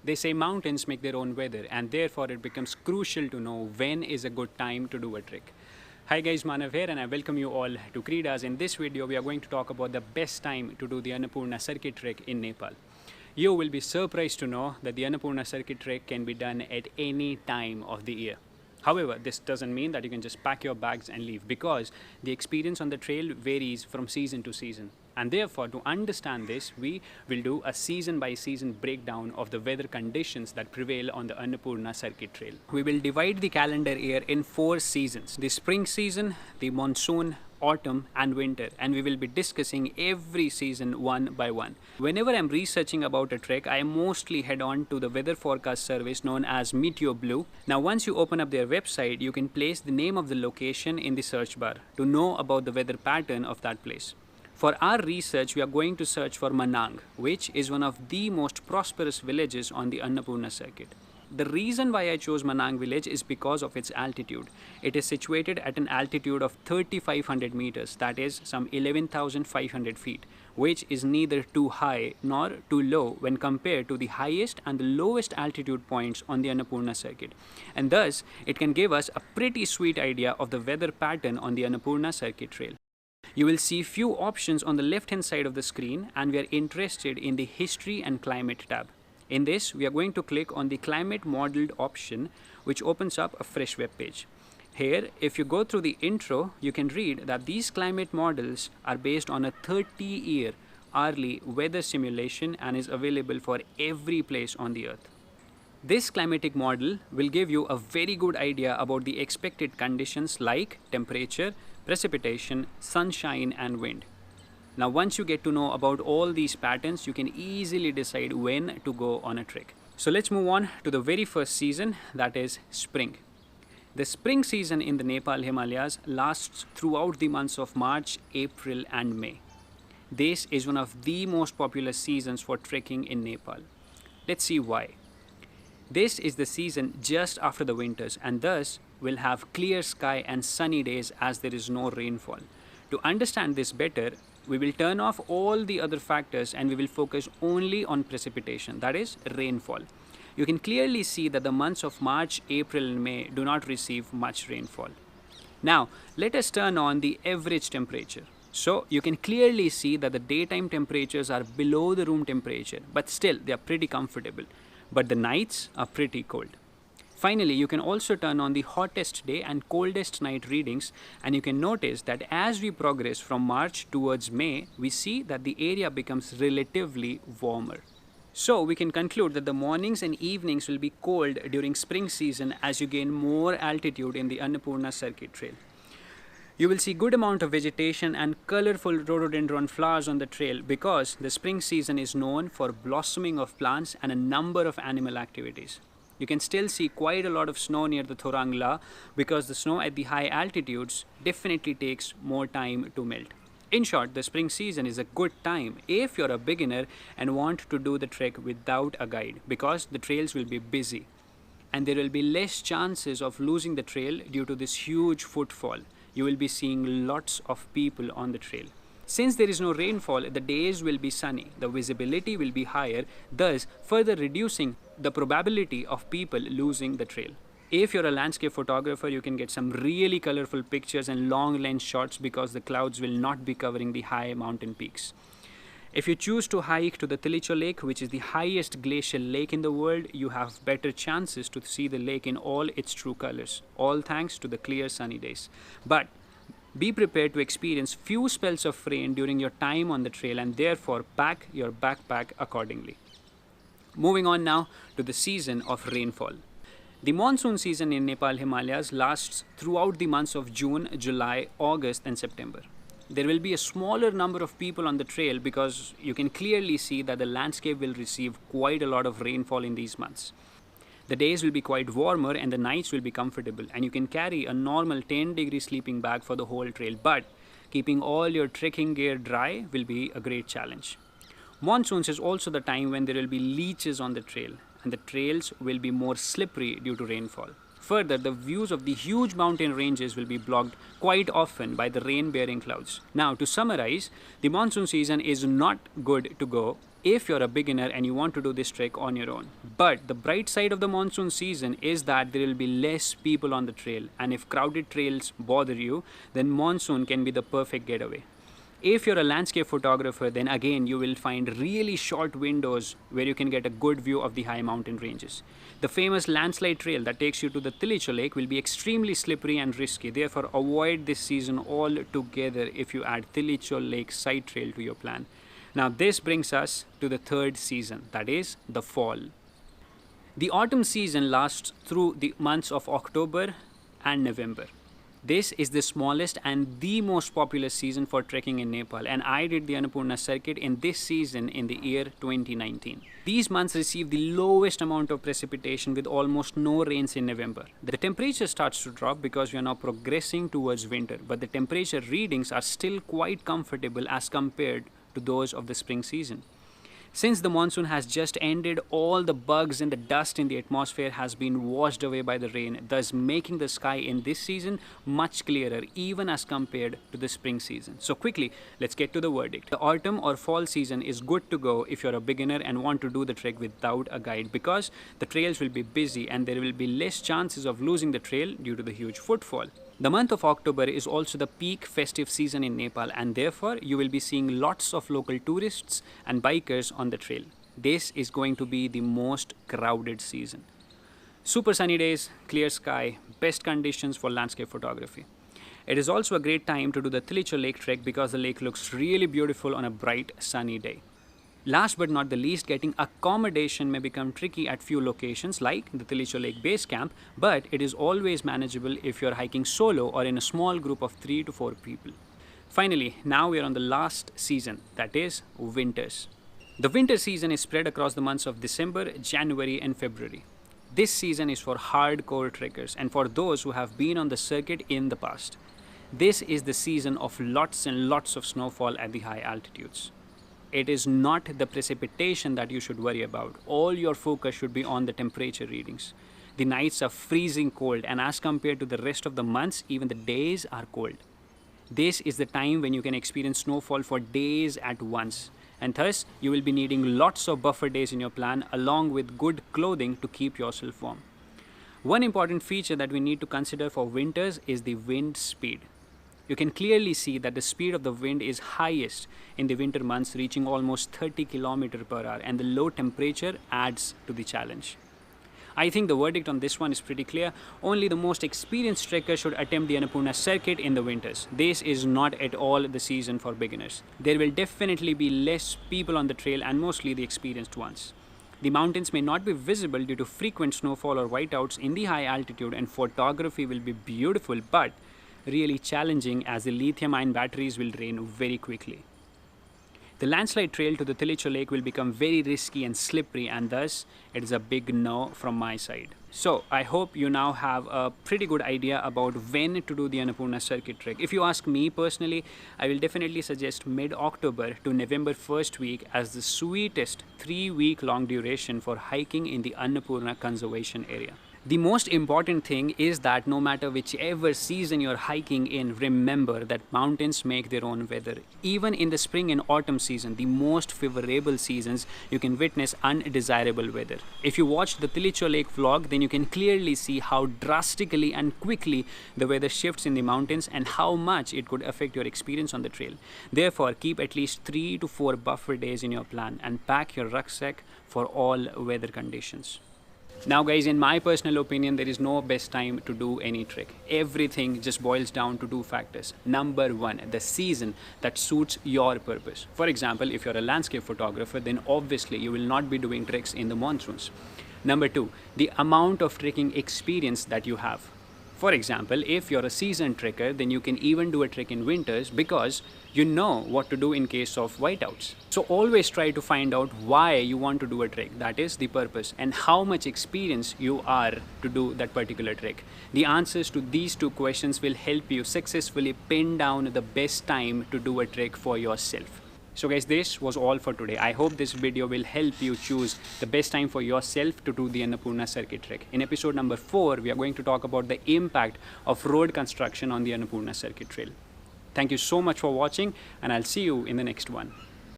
They say mountains make their own weather, and therefore it becomes crucial to know when is a good time to do a trek. Hi guys, Manav here and I welcome you all to creedaz. In this video, we are going to talk about the best time to do the Annapurna circuit trek in Nepal. You will be surprised to know that the Annapurna circuit trek can be done at any time of the year. However, this doesn't mean that you can just pack your bags and leave, because the experience on the trail varies from season to season. And therefore, to understand this, we will do a season by season breakdown of the weather conditions that prevail on the Annapurna circuit trail. We will divide the calendar year in 4 seasons: the spring season, the monsoon, autumn and winter, and we will be discussing every season one by one. Whenever I'm researching about a trek, I mostly head on to the weather forecast service known as Meteor Blue. Now once you open up their website, you can place the name of the location in the search bar to know about the weather pattern of that place. For our research, we are going to search for Manang, which is one of the most prosperous villages on the Annapurna circuit. The reason why I chose Manang village is because of its altitude. It is situated at an altitude of 3,500 meters, that is some 11,500 feet, which is neither too high nor too low when compared to the highest and the lowest altitude points on the Annapurna circuit. And thus, it can give us a pretty sweet idea of the weather pattern on the Annapurna circuit trail. You will see few options on the left hand side of the screen, and we are interested in the history and climate tab. In this, we are going to click on the climate modeled option, which opens up a fresh web page. Here, if you go through the intro, you can read that these climate models are based on a 30-year hourly weather simulation and is available for every place on the earth. This climatic model will give you a very good idea about the expected conditions like temperature, precipitation, sunshine and wind. Now once you get to know about all these patterns, you can easily decide when to go on a trek. So let's move on to the very first season, that is spring. The spring season in the Nepal Himalayas lasts throughout the months of March, April and May. This is one of the most popular seasons for trekking in Nepal. Let's see why. This is the season just after the winters, and thus will have clear sky and sunny days as there is no rainfall. To understand this better, we will turn off all the other factors and we will focus only on precipitation, that is rainfall. You can clearly see that the months of March, April and May do not receive much rainfall. Now, let us turn on the average temperature. So, you can clearly see that the daytime temperatures are below the room temperature, but still they are pretty comfortable. But the nights are pretty cold. Finally, you can also turn on the hottest day and coldest night readings, and you can notice that as we progress from March towards May, we see that the area becomes relatively warmer. So we can conclude that the mornings and evenings will be cold during spring season as you gain more altitude in the Annapurna circuit trail. You will see good amount of vegetation and colorful rhododendron flowers on the trail because the spring season is known for blossoming of plants and a number of animal activities. You can still see quite a lot of snow near the Thorangla because the snow at the high altitudes definitely takes more time to melt. In short, the spring season is a good time if you're a beginner and want to do the trek without a guide, because the trails will be busy and there will be less chances of losing the trail due to this huge footfall. You will be seeing lots of people on the trail. Since there is no rainfall, the days will be sunny, the visibility will be higher, thus further reducing the probability of people losing the trail. If you're a landscape photographer, you can get some really colorful pictures and long lens shots because the clouds will not be covering the high mountain peaks. If you choose to hike to the Tilicho Lake, which is the highest glacial lake in the world, you have better chances to see the lake in all its true colors, all thanks to the clear sunny days. But be prepared to experience few spells of rain during your time on the trail, and therefore pack your backpack accordingly. Moving on now to the season of rainfall. The monsoon season in Nepal Himalayas lasts throughout the months of June, July, August and September. There will be a smaller number of people on the trail because you can clearly see that the landscape will receive quite a lot of rainfall in these months. The days will be quite warmer and the nights will be comfortable, and you can carry a normal 10-degree sleeping bag for the whole trail, but keeping all your trekking gear dry will be a great challenge. Monsoons is also the time when there will be leeches on the trail, and the trails will be more slippery due to rainfall. Further, the views of the huge mountain ranges will be blocked quite often by the rain-bearing clouds. Now, to summarize, the monsoon season is not good to go if you're a beginner and you want to do this trek on your own. But the bright side of the monsoon season is that there will be less people on the trail, and if crowded trails bother you, then monsoon can be the perfect getaway. If you're a landscape photographer, then again you will find really short windows where you can get a good view of the high mountain ranges. The famous landslide trail that takes you to the Tilicho Lake will be extremely slippery and risky. Therefore, avoid this season altogether if you add Tilicho Lake side trail to your plan. Now this brings us to the third season, that is the fall. The autumn season lasts through the months of October and November. This is the smallest and the most popular season for trekking in Nepal, and I did the Annapurna circuit in this season in the year 2019. These months receive the lowest amount of precipitation with almost no rains in November. The temperature starts to drop because we are now progressing towards winter, but the temperature readings are still quite comfortable as compared to those of the spring season. Since the monsoon has just ended, all the bugs and the dust in the atmosphere has been washed away by the rain, thus making the sky in this season much clearer even as compared to the spring season. So quickly, let's get to the verdict. The autumn or fall season is good to go if you're a beginner and want to do the trek without a guide, because the trails will be busy and there will be less chances of losing the trail due to the huge footfall. The month of October is also the peak festive season in Nepal, and therefore you will be seeing lots of local tourists and bikers on the trail. This is going to be the most crowded season. Super sunny days, clear sky, best conditions for landscape photography. It is also a great time to do the Tilicho Lake trek because the lake looks really beautiful on a bright sunny day. Last but not the least, getting accommodation may become tricky at few locations like the Tilicho Lake Base Camp, but it is always manageable if you're hiking solo or in a small group of 3 to 4 people. Finally, now we are on the last season, that is winters. The winter season is spread across the months of December, January and February. This season is for hardcore trekkers and for those who have been on the circuit in the past. This is the season of lots and lots of snowfall at the high altitudes. It is not the precipitation that you should worry about. All your focus should be on the temperature readings. The nights are freezing cold, and as compared to the rest of the months, even the days are cold. This is the time when you can experience snowfall for days at once, and thus you will be needing lots of buffer days in your plan along with good clothing to keep yourself warm. One important feature that we need to consider for winters is the wind speed. You can clearly see that the speed of the wind is highest in the winter months, reaching almost 30 km per hour, and the low temperature adds to the challenge. I think the verdict on this one is pretty clear. Only the most experienced trekkers should attempt the Annapurna circuit in the winters. This is not at all the season for beginners. There will definitely be less people on the trail and mostly the experienced ones. The mountains may not be visible due to frequent snowfall or whiteouts in the high altitude, and photography will be beautiful but really challenging as the lithium-ion batteries will drain very quickly. The landslide trail to the Tilicho Lake will become very risky and slippery, and thus it is a big no from my side. So I hope you now have a pretty good idea about when to do the Annapurna circuit trek. If you ask me personally, I will definitely suggest mid-October to November 1st week as the sweetest 3-week long duration for hiking in the Annapurna conservation area. The most important thing is that no matter whichever season you're hiking in, remember that mountains make their own weather. Even in the spring and autumn season, the most favorable seasons, you can witness undesirable weather. If you watched the Tilicho Lake vlog, then you can clearly see how drastically and quickly the weather shifts in the mountains and how much it could affect your experience on the trail. Therefore, keep at least 3 to 4 buffer days in your plan and pack your rucksack for all weather conditions. Now guys, in my personal opinion, there is no best time to do any trek. Everything just boils down to 2 factors. Number 1, the season that suits your purpose. For example, if you're a landscape photographer, then obviously you will not be doing treks in the monsoons. Number 2, the amount of trekking experience that you have. For example, if you're a seasoned trekker, then you can even do a trek in winters because you know what to do in case of whiteouts. So always try to find out why you want to do a trek, that is the purpose, and how much experience you are to do that particular trek. The answers to these 2 questions will help you successfully pin down the best time to do a trek for yourself. So guys, this was all for today. I hope this video will help you choose the best time for yourself to do the Annapurna circuit trek. In episode number 4, we are going to talk about the impact of road construction on the Annapurna circuit trail. Thank you so much for watching, and I'll see you in the next one.